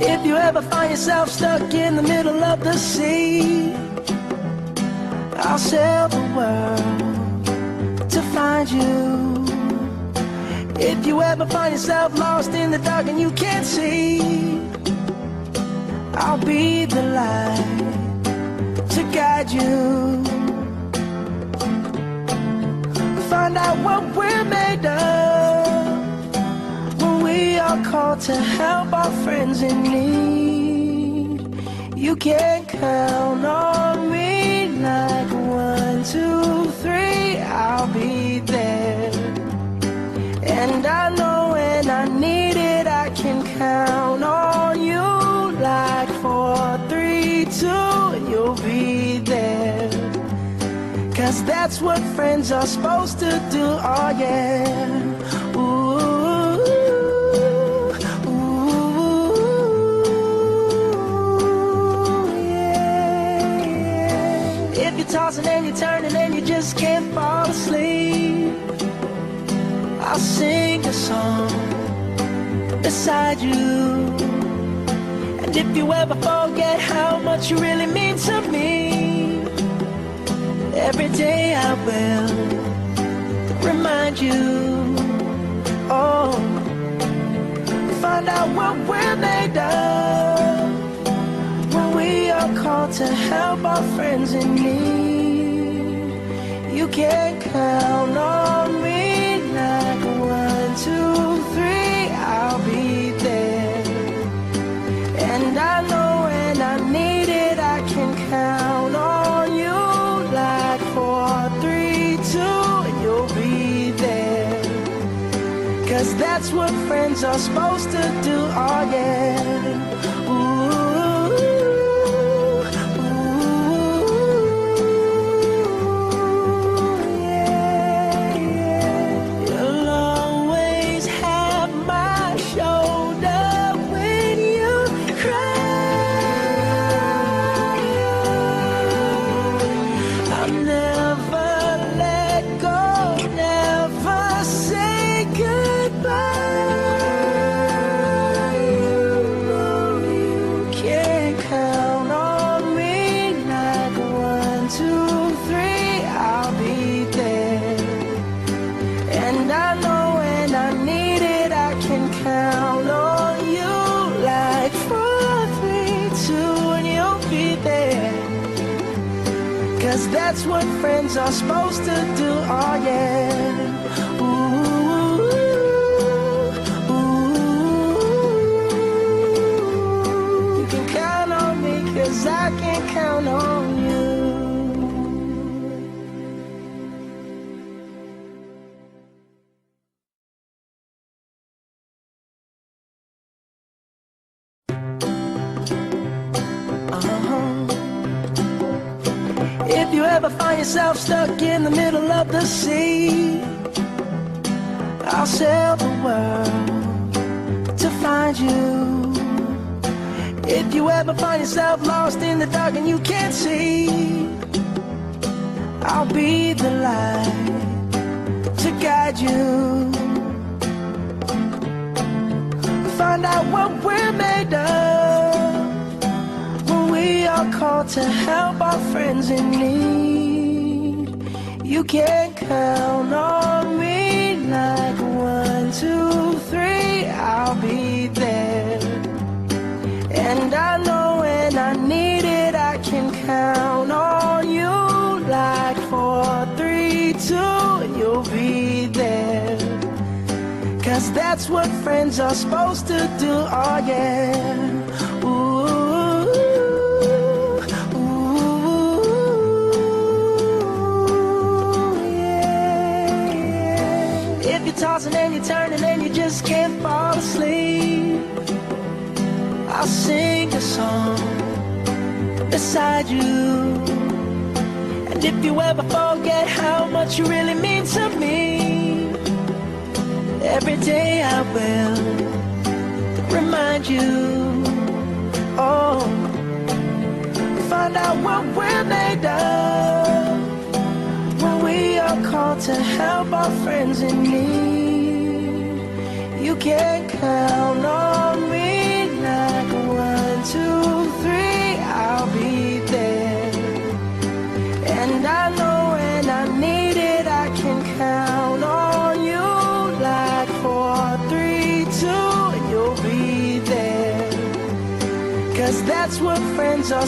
If you ever find yourself stuck in the middle of the sea, I'll sail the world to find you. If you ever find yourself lost in the dark and you can't see, I'll be the light to guide you. Find out what we're made of when we are called to help our friends in need. You can count on me like 1, 2, 3, I'll be there. And I know when I need it, I can count on you like 4, 3, 2, and you'll be there. 'Cause that's what friends are supposed to do, oh yeah. Ooh, ooh, yeah. If you're tossing and you're turning and you just can't fall asleep, I'll sing a song beside you. And if you ever forget how much you really mean to me, every day I will remind you. Oh, find out what we're made of when we are called to help our friends in need. You can count on me like 1, 2, 3, I'll be there. And I know when I need it, I can count on you like 4, 3, 2, and you'll be there. 'Cause that's what friends are supposed to do, oh yeah. Ooh, ooh, yeah, yeah. You'll always have my shoulder when you cry. I'll never let go, never say goodbye. You know you can count on me like 1, 2, 3, I'll be there. And I know when I need it, I can count on you like 4, 3, 2, and you'll be there. 'Cause that's what friends are supposed to do, oh yeah. Ooh, ooh, you can count on me 'cause I can count on you. If you ever find yourself stuck in the middle of the sea, I'll sail the world to find you. If you ever find yourself lost in the dark and you can't see, I'll be the light to guide you. Find out what we're made of when we are called to help our friends in need. You can count on me like 1, 2, 3, I'll be there. And I know when I need it, I can count on you like 4, 3, 2, and you'll be there. 'Cause that's what friends are supposed to do, oh yeah. Ooh, ooh, yeah, yeah. If you're tossing and you're turning and you just can't fall asleep, I'll sing a song beside you. And if you ever forget how much you really mean to me, every day I will remind you. Oh, find out what we're made of when we are called to help our friends in need. You can count on me like And I know when I need it, I can count on you. Like 4, 3, 2, and you'll be there. 'Cause that's what friends are